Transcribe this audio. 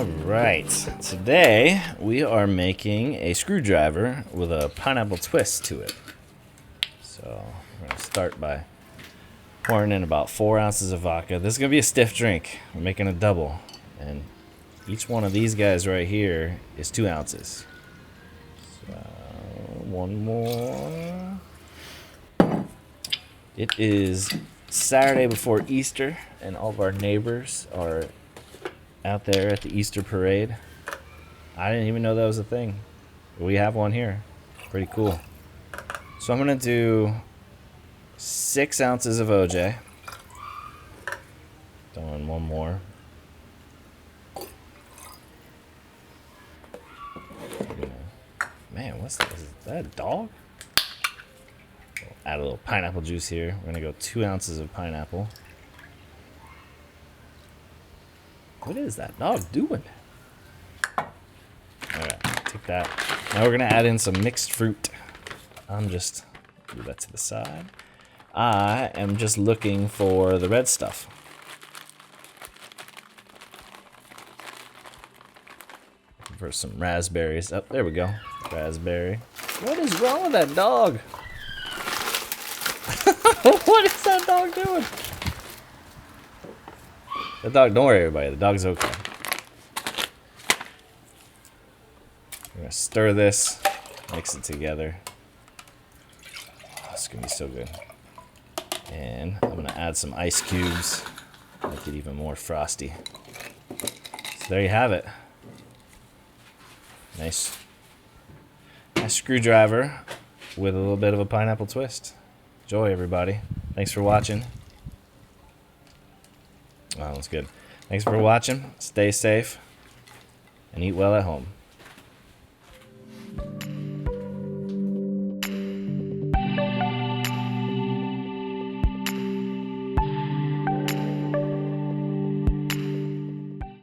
Alright, today we are making a screwdriver with a pineapple twist to it. So we're going to start by pouring in about 4 ounces of vodka. This is going to be a stiff drink. We're making a double. And each one of these guys right here is 2 ounces. So one more. It is Saturday before Easter, and all of our neighbors are out there at the Easter parade. I didn't even know that was a thing. We have one here. Pretty cool. So I'm gonna do 6 ounces of OJ. Throw in one more. Man, what's that? Is that a dog? Add a little pineapple juice here. We're gonna go 2 ounces of pineapple. What is that dog doing? Alright, take that. Now we're gonna add in some mixed fruit. I'm just move that to the side. I am just looking for the red stuff. Looking for some raspberries. Oh, there we go. Raspberry. What is wrong with that dog? What is that dog doing? The dog, don't worry everybody, the dog's okay. We're gonna stir this, mix it together. Oh, it's gonna be so good. And I'm gonna add some ice cubes, make it even more frosty. So there you have it. Nice screwdriver with a little bit of a pineapple twist. Enjoy everybody. Thanks for watching. Oh, that's good. Thanks for watching. Stay safe and eat well at home.